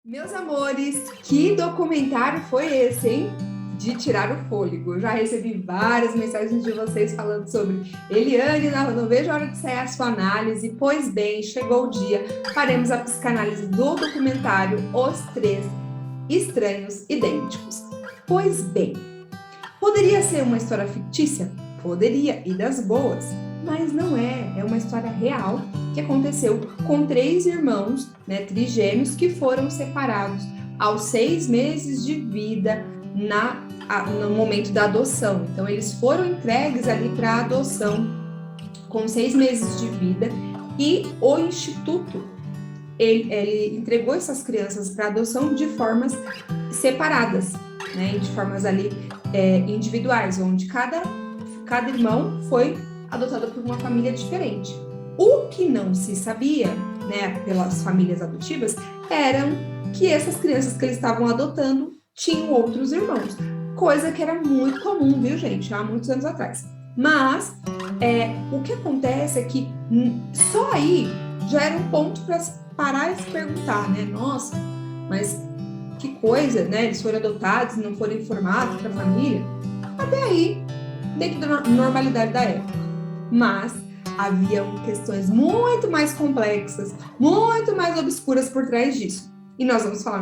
Meus amores, que documentário foi esse, hein? De tirar o fôlego. Eu já recebi várias mensagens de vocês falando sobre Eliane, não vejo a hora de sair a sua análise. Pois bem, chegou o dia. Faremos a psicanálise do documentário Os Três Estranhos Idênticos. Pois bem, poderia ser uma história fictícia? Poderia, e das boas. Mas não é, é uma história real que aconteceu com três irmãos, trigêmeos, que foram separados aos 6 meses de vida no momento da adoção. Então, eles foram entregues ali para adoção com 6 meses de vida e o Instituto, ele entregou essas crianças para adoção de formas separadas, de formas ali individuais, onde cada irmão foi adotado por uma família diferente. O que não se sabia, pelas famílias adotivas, eram que essas crianças que eles estavam adotando tinham outros irmãos, coisa que era muito comum, viu, gente, há muitos anos atrás. Mas o que acontece é que só aí já era um ponto para parar e se perguntar, nossa, mas que coisa, eles foram adotados, não foram informados para a família. Até aí, dentro da normalidade da época. Mas havia questões muito mais complexas, muito mais obscuras por trás disso. E nós vamos falar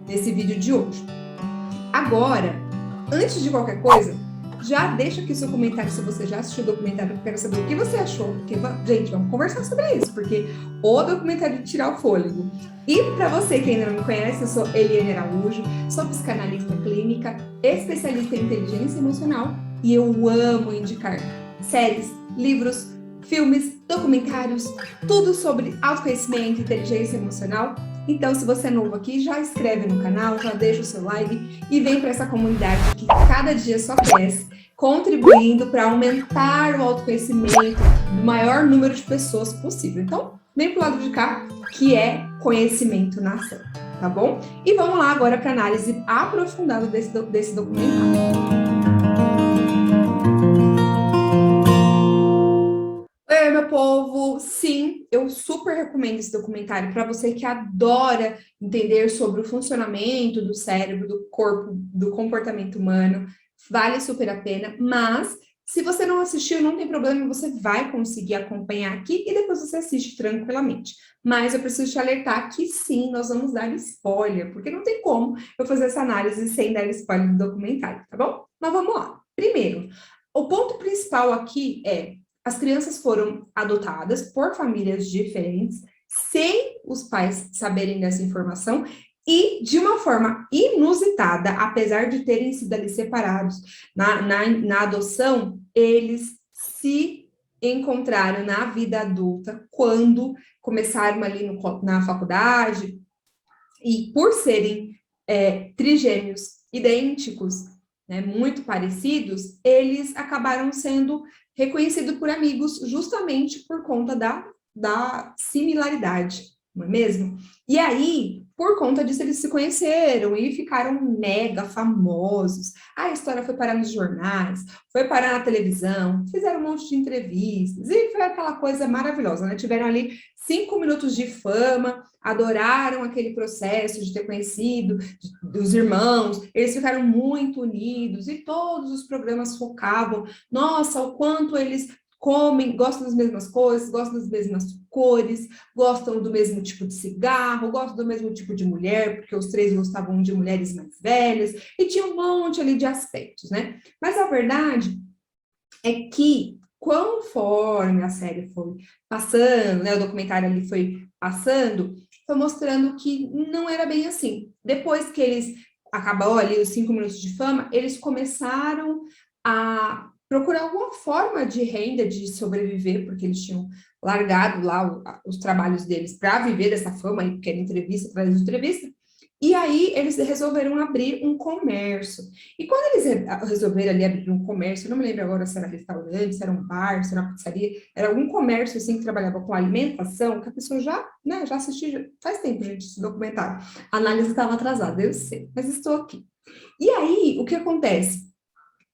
nesse vídeo de hoje. Agora, antes de qualquer coisa, já deixa aqui seu comentário se você já assistiu o documentário, eu quero saber o que você achou, porque, gente, vamos conversar sobre isso, porque o documentário de tirar o fôlego. E para você que ainda não me conhece, eu sou Eliane Araújo, sou psicanalista clínica, especialista em inteligência emocional, e eu amo indicar séries, livros, filmes, documentários, tudo sobre autoconhecimento, inteligência emocional. Então, se você é novo aqui, já inscreve no canal, já deixa o seu like e vem para essa comunidade que cada dia só cresce, contribuindo para aumentar o autoconhecimento do maior número de pessoas possível. Então, vem para o lado de cá, que é conhecimento na ação, tá bom? E vamos lá agora para a análise aprofundada desse documentário. Oi, meu povo! Sim, eu super recomendo esse documentário para você que adora entender sobre o funcionamento do cérebro, do corpo, do comportamento humano. Vale super a pena, mas se você não assistiu, não tem problema, você vai conseguir acompanhar aqui e depois você assiste tranquilamente. Mas eu preciso te alertar que sim, nós vamos dar spoiler, porque não tem como eu fazer essa análise sem dar spoiler do documentário, tá bom? Mas vamos lá. Primeiro, o ponto principal aqui é: as crianças foram adotadas por famílias diferentes, sem os pais saberem dessa informação, e de uma forma inusitada, apesar de terem sido ali separados na adoção, eles se encontraram na vida adulta quando começaram ali na faculdade, e por serem trigêmeos idênticos, muito parecidos, eles acabaram sendo reconhecidos por amigos justamente por conta da similaridade, não é mesmo? E aí, por conta disso, eles se conheceram e ficaram mega famosos. A história foi parar nos jornais, foi parar na televisão, fizeram um monte de entrevistas, e foi aquela coisa maravilhosa, Tiveram ali 5 minutos de fama, adoraram aquele processo de ter conhecido dos irmãos, eles ficaram muito unidos, e todos os programas focavam, nossa, o quanto eles comem, gostam das mesmas coisas, gostam das mesmas cores, gostam do mesmo tipo de cigarro, gostam do mesmo tipo de mulher, porque os três gostavam de mulheres mais velhas, e tinha um monte ali de aspectos, Mas a verdade é que, conforme a série foi passando, o documentário ali foi passando, foi mostrando que não era bem assim. Depois que eles acabou ali os 5 minutos de fama, eles começaram a procurar alguma forma de renda, de sobreviver, porque eles tinham largado lá os trabalhos deles para viver dessa fama, porque era entrevista atrás de entrevista. E aí eles resolveram abrir um comércio. E quando eles resolveram ali abrir um comércio, eu não me lembro agora se era restaurante, se era um bar, se era uma pizzaria, era algum comércio assim que trabalhava com alimentação, que a pessoa já assistiu, faz tempo, gente, esse documentário. A análise estava atrasada, eu sei, mas estou aqui. E aí, o que acontece?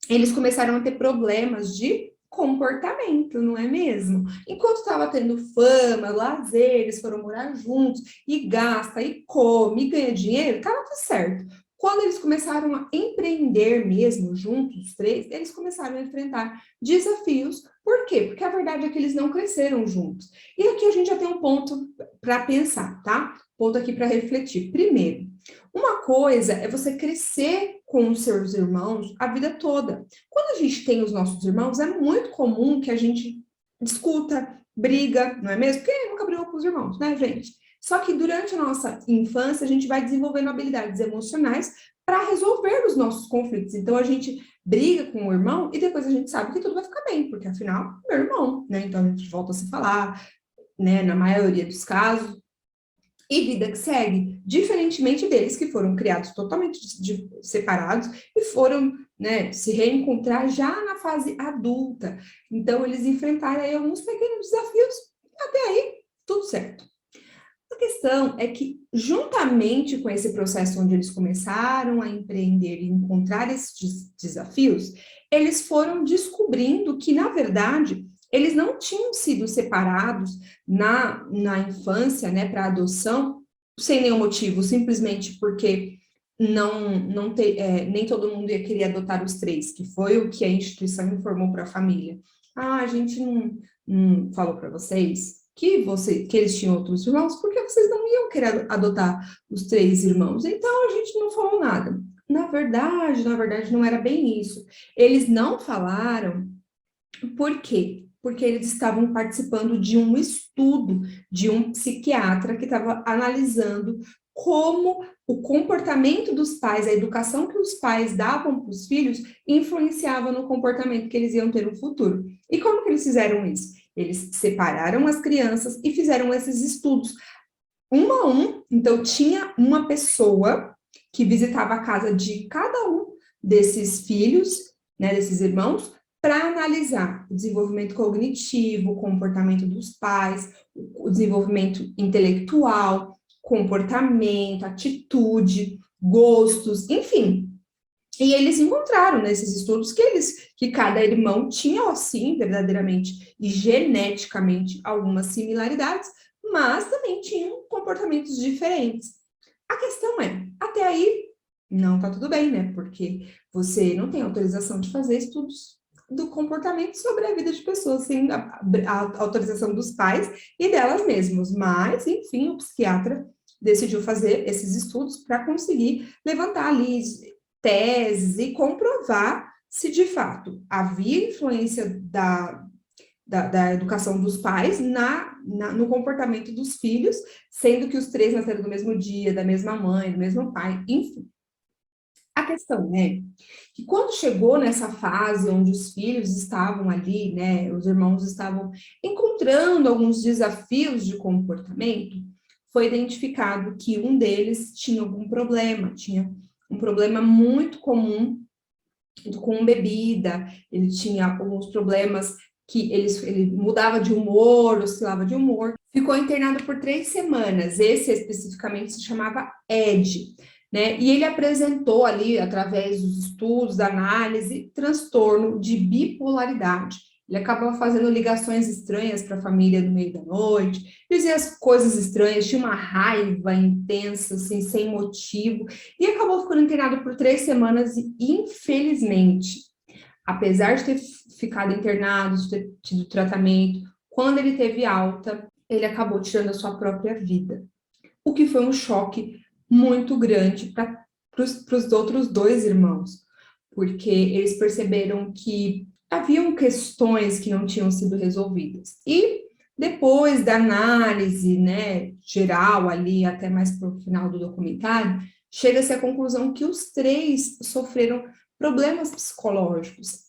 Eles começaram a ter problemas de comportamento, não é mesmo? Enquanto estava tendo fama, lazer, eles foram morar juntos, e gasta, e come, e ganha dinheiro, estava tudo certo. Quando eles começaram a empreender mesmo, juntos, os três, eles começaram a enfrentar desafios. Por quê? Porque a verdade é que eles não cresceram juntos. E aqui a gente já tem um ponto para pensar, tá? Ponto aqui para refletir. Primeiro, uma coisa é você crescer com os seus irmãos a vida toda. Quando a gente tem os nossos irmãos, é muito comum que a gente discuta, briga, não é mesmo? Porque nunca brigou com os irmãos, né, gente? Só que durante a nossa infância, a gente vai desenvolvendo habilidades emocionais para resolver os nossos conflitos. Então, a gente briga com o irmão e depois a gente sabe que tudo vai ficar bem, porque afinal, é meu irmão, né? Então, a gente volta a se falar, né, na maioria dos casos, e vida que segue, diferentemente deles que foram criados totalmente separados e foram, né, se reencontrar já na fase adulta. Então, eles enfrentaram aí alguns pequenos desafios, até aí, tudo certo. A questão é que, juntamente com esse processo onde eles começaram a empreender e encontrar esses desafios, eles foram descobrindo que, na verdade, eles não tinham sido separados na infância, né, para adoção, sem nenhum motivo, simplesmente porque nem todo mundo ia querer adotar os três, que foi o que a instituição informou para a família. Ah, a gente não falou para vocês que eles tinham outros irmãos, porque vocês não iam querer adotar os três irmãos. Então, a gente não falou nada. Na verdade, não era bem isso. Eles não falaram. Por quê? Porque eles estavam participando de um estudo de um psiquiatra que estava analisando como o comportamento dos pais, a educação que os pais davam para os filhos, influenciava no comportamento que eles iam ter no futuro. E como que eles fizeram isso? Eles separaram as crianças e fizeram esses estudos um a um. Então, tinha uma pessoa que visitava a casa de cada um desses filhos, né, desses irmãos, para analisar o desenvolvimento cognitivo, o comportamento dos pais, o desenvolvimento intelectual, comportamento, atitude, gostos, enfim. E eles encontraram nesses estudos que cada irmão tinha, sim, verdadeiramente e geneticamente algumas similaridades, mas também tinham comportamentos diferentes. A questão é, até aí não tá tudo bem, né? Porque você não tem autorização de fazer estudos do comportamento sobre a vida de pessoas sem a autorização dos pais e delas mesmas. Mas, enfim, o psiquiatra decidiu fazer esses estudos para conseguir levantar ali teses e comprovar se de fato havia influência da educação dos pais no comportamento dos filhos, sendo que os três nasceram do mesmo dia, da mesma mãe, do mesmo pai, enfim. A questão é que quando chegou nessa fase onde os filhos estavam ali, né, os irmãos estavam encontrando alguns desafios de comportamento, foi identificado que um deles tinha algum problema, tinha um problema muito comum com bebida, ele tinha alguns problemas que ele mudava de humor, oscilava de humor, ficou internado por 3 semanas, esse especificamente se chamava ED, né? E ele apresentou ali, através dos estudos, da análise, transtorno de bipolaridade. Ele acabava fazendo ligações estranhas para a família no meio da noite, dizia as coisas estranhas, tinha uma raiva intensa, assim, sem motivo, e acabou ficando internado por 3 semanas e, infelizmente, apesar de ter ficado internado, de ter tido tratamento, quando ele teve alta, ele acabou tirando a sua própria vida. O que foi um choque muito grande para os outros 2 irmãos, porque eles perceberam que haviam questões que não tinham sido resolvidas. E depois da análise, né, geral ali, até mais para o final do documentário, chega-se à conclusão que os 3 sofreram problemas psicológicos.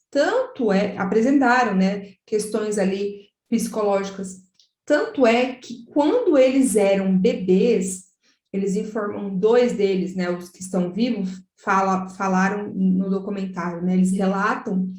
Apresentaram, né, questões ali psicológicas. Tanto é que quando eles eram bebês, eles informam 2 deles, né, os que estão vivos, falaram no documentário, né, eles relatam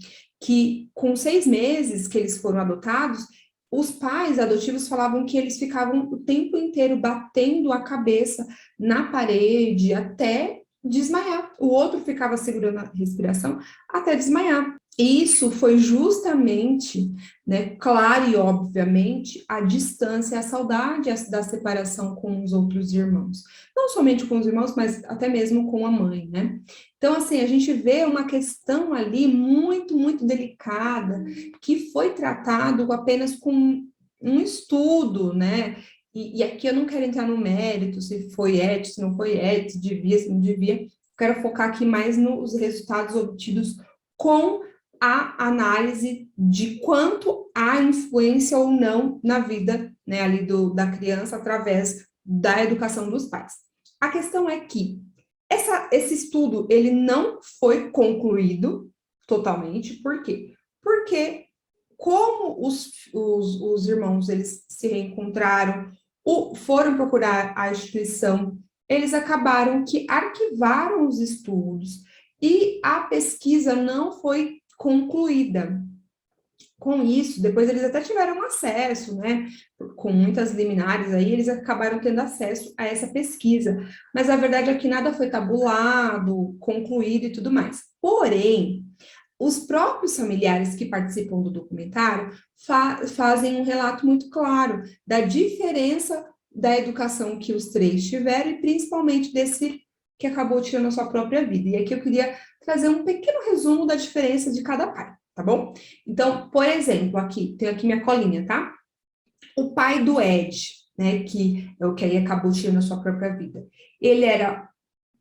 que com 6 meses que eles foram adotados, os pais adotivos falavam que eles ficavam o tempo inteiro batendo a cabeça na parede até desmaiar. O outro ficava segurando a respiração até desmaiar. E isso foi justamente, né, claro e obviamente, a distância, a saudade da separação com os outros irmãos. Não somente com os irmãos, mas até mesmo com a mãe, né? Então, assim, a gente vê uma questão ali muito, muito delicada, que foi tratado apenas com um estudo, né? E aqui eu não quero entrar no mérito, se foi ético, se não foi ético, se devia, se não devia. Quero focar aqui mais nos resultados obtidos com a análise de quanto há influência ou não na vida, né, ali da criança através da educação dos pais. A questão é que esse estudo, ele não foi concluído totalmente, por quê? Porque como os irmãos, eles se reencontraram, foram procurar a instituição, eles acabaram que arquivaram os estudos e a pesquisa não foi concluída. Com isso, depois eles até tiveram acesso, né? Com muitas liminares aí, eles acabaram tendo acesso a essa pesquisa. Mas a verdade é que nada foi tabulado, concluído e tudo mais. Porém, os próprios familiares que participam do documentário fazem um relato muito claro da diferença da educação que os três tiveram e principalmente desse que acabou tirando a sua própria vida. E aqui eu queria trazer um pequeno resumo da diferença de cada pai, tá bom? Então, por exemplo, aqui, tenho aqui minha colinha, tá? O pai do Ed, né, que é o que aí acabou tirando a sua própria vida. Ele era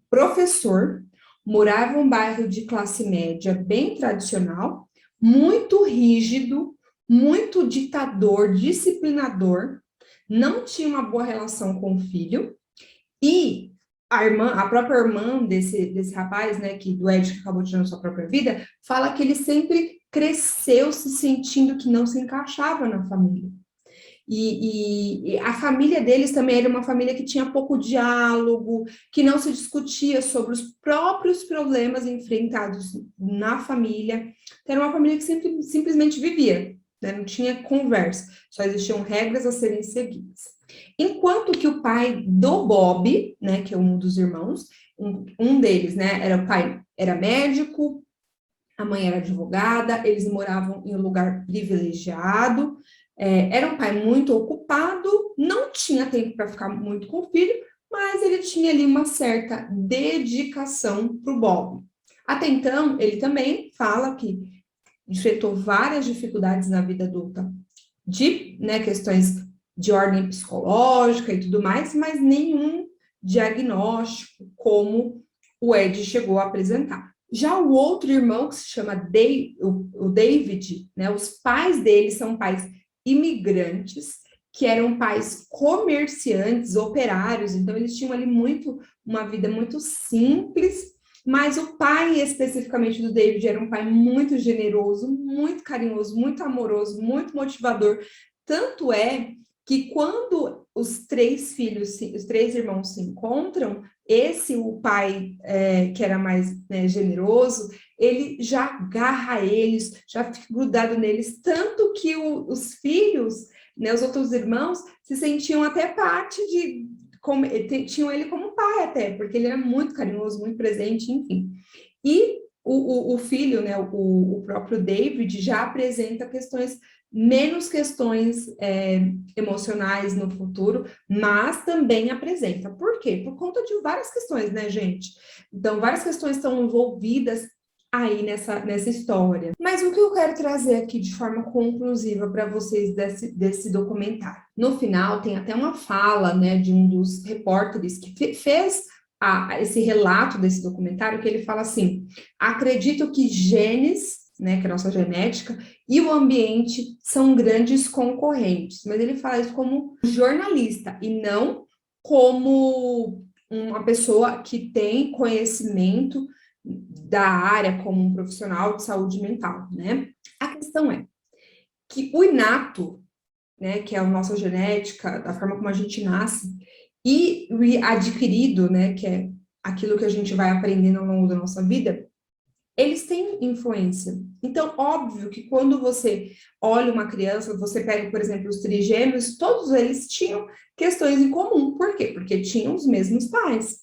professor, morava em um bairro de classe média bem tradicional, muito rígido, muito ditador, disciplinador, não tinha uma boa relação com o filho, e a própria irmã desse rapaz, né, do Ed, que acabou tirando sua própria vida, fala que ele sempre cresceu se sentindo que não se encaixava na família. E a família deles também era uma família que tinha pouco diálogo, que não se discutia sobre os próprios problemas enfrentados na família. Então, era uma família que simplesmente vivia, né? Não tinha conversa, só existiam regras a serem seguidas. Enquanto que o pai do Bob, né, que é um dos irmãos, um deles, né, o pai era médico, a mãe era advogada, eles moravam em um lugar privilegiado, era um pai muito ocupado, não tinha tempo para ficar muito com o filho, mas ele tinha ali uma certa dedicação para o Bob. Até então, ele também fala que enfrentou várias dificuldades na vida adulta, né, questões de ordem psicológica e tudo mais, mas nenhum diagnóstico como o Ed chegou a apresentar. Já o outro irmão, que se chama o David, né, os pais dele são pais imigrantes, que eram pais comerciantes, operários, então eles tinham ali uma vida muito simples, mas o pai especificamente do David era um pai muito generoso, muito carinhoso, muito amoroso, muito motivador, tanto é que quando os três irmãos se encontram, o pai que era mais, né, generoso, ele já agarra eles, já fica grudado neles, tanto que os filhos, né, os outros irmãos, se sentiam até parte tinham ele como pai até, porque ele era muito carinhoso, muito presente, enfim. E o filho, né, o próprio David, já apresenta menos questões emocionais no futuro, mas também apresenta. Por quê? Por conta de várias questões, né, gente? Então, várias questões estão envolvidas aí nessa história. Mas o que eu quero trazer aqui de forma conclusiva para vocês desse documentário? No final, tem até uma fala, né, de um dos repórteres que fez esse relato desse documentário, que ele fala assim: acredito que genes, né, que é a nossa genética, e o ambiente são grandes concorrentes, mas ele fala isso como jornalista e não como uma pessoa que tem conhecimento da área, como um profissional de saúde mental, né? A questão é que o inato, né, que é a nossa genética, da forma como a gente nasce, e o adquirido, né, que é aquilo que a gente vai aprendendo ao longo da nossa vida, eles têm influência. Então, óbvio que quando você olha uma criança, você pega, por exemplo, os trigêmeos, todos eles tinham questões em comum. Por quê? Porque tinham os mesmos pais.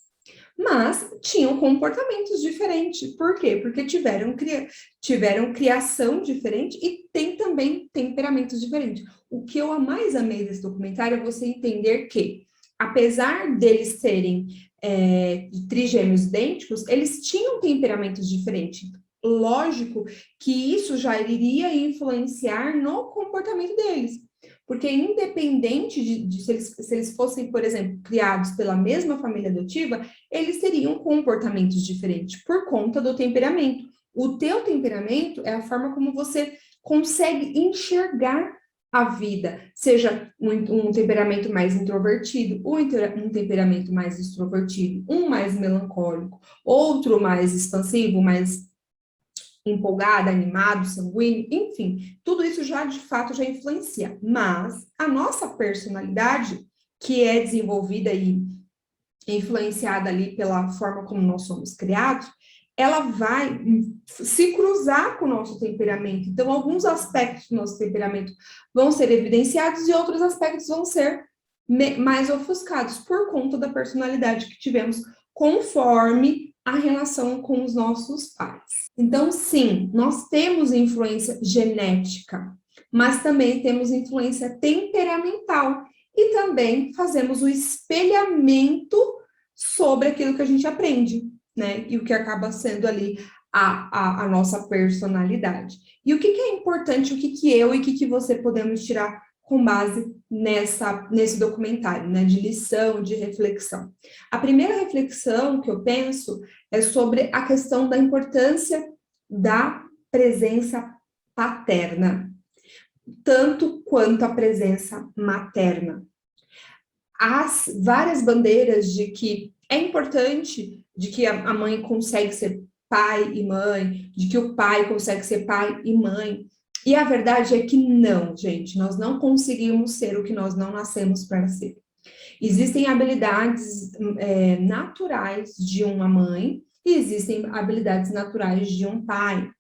mas tinham comportamentos diferentes. Por quê? Porque tiveram criação diferente e tem também temperamentos diferentes. O que eu mais amei desse documentário é você entender que, apesar deles serem trigêmeos idênticos, eles tinham temperamentos diferentes. Lógico que isso já iria influenciar no comportamento deles. Porque independente de se eles fossem, por exemplo, criados pela mesma família adotiva, eles teriam comportamentos diferentes por conta do temperamento. O teu temperamento é a forma como você consegue enxergar a vida, seja um temperamento mais introvertido, um temperamento mais extrovertido, um mais melancólico, outro mais expansivo, mais empolgado, animado, sanguíneo, enfim, tudo isso já de fato já influencia. Mas a nossa personalidade, que é desenvolvida e influenciada ali pela forma como nós somos criados, ela vai se cruzar com o nosso temperamento. Então, alguns aspectos do nosso temperamento vão ser evidenciados e outros aspectos vão ser mais ofuscados por conta da personalidade que tivemos conforme a relação com os nossos pais. Então, sim, nós temos influência genética, mas também temos influência temperamental e também fazemos o espelhamento sobre aquilo que a gente aprende, né? E o que acaba sendo ali a nossa personalidade. E o que é importante, o que eu e o que você podemos tirar com base nesse documentário, né? De lição, de reflexão. A primeira reflexão que eu penso é sobre a questão da importância da presença paterna, tanto quanto a presença materna. Há várias bandeiras de que é importante, de que a mãe consegue ser pai e mãe, de que o pai consegue ser pai e mãe. E a verdade é que não, gente, nós não conseguimos ser o que nós não nascemos para ser. Existem habilidades naturais de uma mãe e existem habilidades naturais de um pai.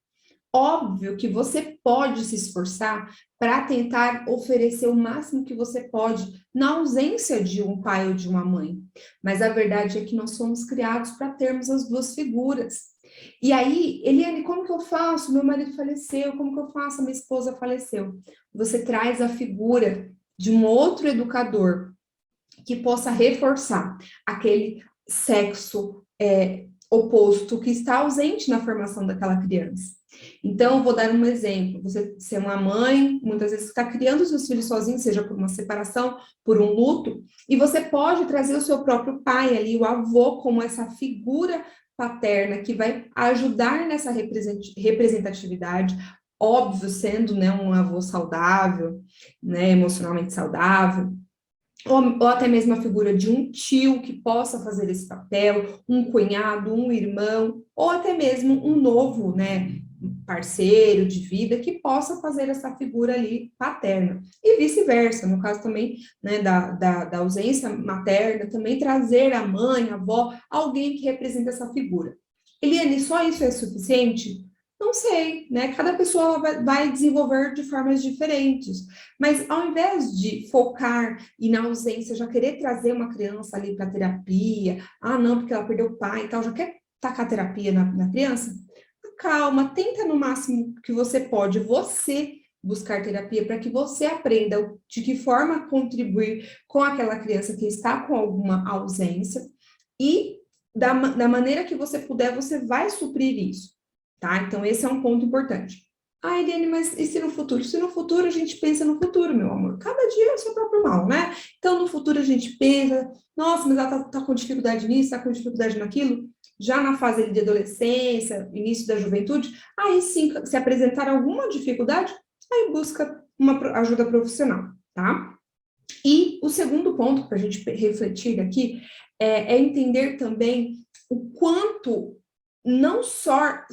Óbvio que você pode se esforçar para tentar oferecer o máximo que você pode na ausência de um pai ou de uma mãe. Mas a verdade é que nós somos criados para termos as duas figuras. E aí, Eliane, como que eu faço? Meu marido faleceu, como que eu faço? A minha esposa faleceu. Você traz a figura de um outro educador que possa reforçar aquele sexo oposto que está ausente na formação daquela criança. Então, vou dar um exemplo. Você ser uma mãe, muitas vezes está criando os seus filhos sozinho, seja por uma separação, por um luto, e você pode trazer o seu próprio pai ali, o avô, como essa figura paterna que vai ajudar nessa representatividade, óbvio, sendo, né, um avô saudável, né, emocionalmente saudável, ou até mesmo a figura de um tio que possa fazer esse papel, um cunhado, um irmão, ou até mesmo um novo, né, parceiro de vida que possa fazer essa figura ali paterna. E vice-versa, no caso também, né, da ausência materna, também trazer a mãe, a avó, alguém que representa essa figura. Eliane, só isso é suficiente? Não sei, né? Cada pessoa vai desenvolver de formas diferentes. Mas ao invés de focar e na ausência já querer trazer uma criança ali para terapia, não, porque ela perdeu o pai e tal, já quer tacar terapia na criança, calma, tenta no máximo que você pode, você buscar terapia para que você aprenda de que forma contribuir com aquela criança que está com alguma ausência e da maneira que você puder, você vai suprir isso, tá? Então, esse é um ponto importante. Eliane, mas e se no futuro? Se no futuro a gente pensa no futuro, meu amor. Cada dia é o seu próprio mal, né? Então, no futuro a gente pensa, nossa, mas ela tá com dificuldade nisso, tá com dificuldade naquilo. Já na fase de adolescência, início da juventude, aí sim, se apresentar alguma dificuldade, aí busca uma ajuda profissional, tá? E o segundo ponto para a gente refletir aqui é entender também o quanto não só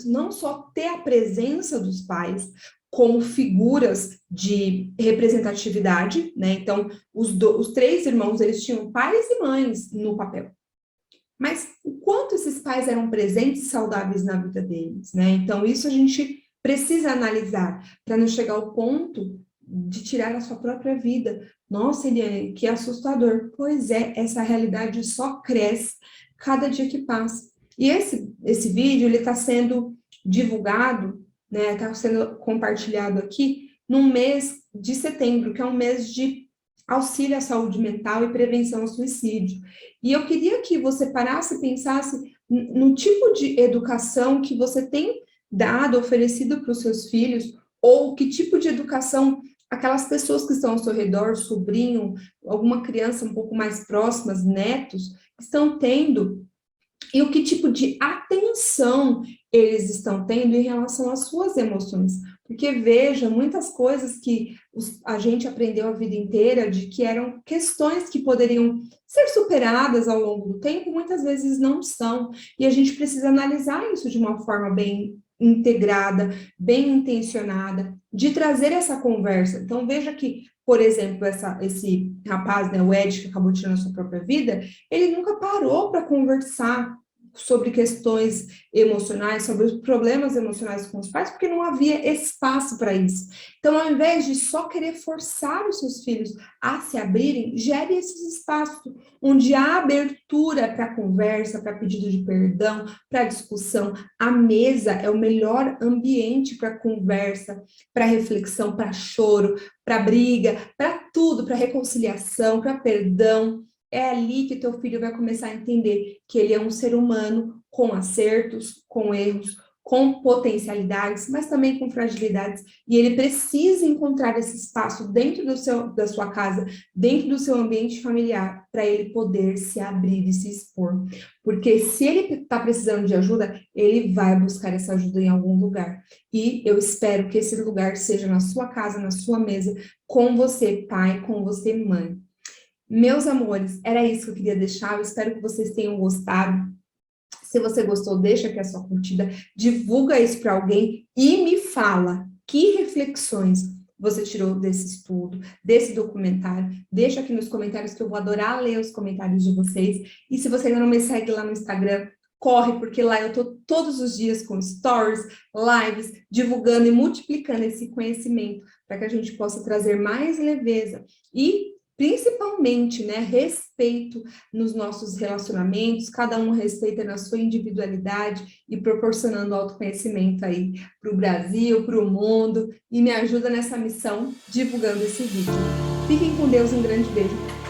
ter a presença dos pais como figuras de representatividade, né? Então, os três irmãos, eles tinham pais e mães no papel. Mas o quanto esses pais eram presentes e saudáveis na vida deles, né? Então, isso a gente precisa analisar para não chegar ao ponto de tirar a sua própria vida. Nossa, Eliane, que assustador. Pois é, essa realidade só cresce cada dia que passa. E esse vídeo, ele está sendo divulgado, né, está sendo compartilhado aqui, no mês de setembro, que é um mês de auxílio à saúde mental e prevenção ao suicídio. E eu queria que você parasse e pensasse no tipo de educação que você tem dado, oferecido para os seus filhos, ou que tipo de educação aquelas pessoas que estão ao seu redor, sobrinho, alguma criança um pouco mais próximas, netos, estão tendo, e o que tipo de atenção eles estão tendo em relação às suas emoções. Porque, veja, muitas coisas que a gente aprendeu a vida inteira, de que eram questões que poderiam ser superadas ao longo do tempo, muitas vezes não são. E a gente precisa analisar isso de uma forma bem integrada, bem intencionada, de trazer essa conversa. Então, veja que, por exemplo, esse rapaz, né, o Ed, que acabou tirando a sua própria vida, ele nunca parou para conversar sobre questões emocionais, sobre os problemas emocionais com os pais, porque não havia espaço para isso. Então, ao invés de só querer forçar os seus filhos a se abrirem, gere esses espaços onde há abertura para conversa, para pedido de perdão, para discussão. A mesa é o melhor ambiente para conversa, para reflexão, para choro, para briga, para tudo, para reconciliação, para perdão. É ali que teu filho vai começar a entender que ele é um ser humano com acertos, com erros, com potencialidades, mas também com fragilidades, e ele precisa encontrar esse espaço dentro da sua casa, dentro do seu ambiente familiar, para ele poder se abrir e se expor. Porque se ele está precisando de ajuda, ele vai buscar essa ajuda em algum lugar. E eu espero que esse lugar seja na sua casa, na sua mesa, com você, pai, com você, mãe. Meus amores, era isso que eu queria deixar. Eu espero que vocês tenham gostado. Se você gostou, deixa aqui a sua curtida, divulga isso para alguém e me fala que reflexões você tirou desse estudo, desse documentário. Deixa aqui nos comentários que eu vou adorar ler os comentários de vocês. E se você ainda não me segue lá no Instagram, corre, porque lá eu tô todos os dias com stories, lives, divulgando e multiplicando esse conhecimento para que a gente possa trazer mais leveza e principalmente, né, respeito nos nossos relacionamentos, cada um respeita na sua individualidade e proporcionando autoconhecimento aí para o Brasil, para o mundo, e me ajuda nessa missão divulgando esse vídeo. Fiquem com Deus, um grande beijo.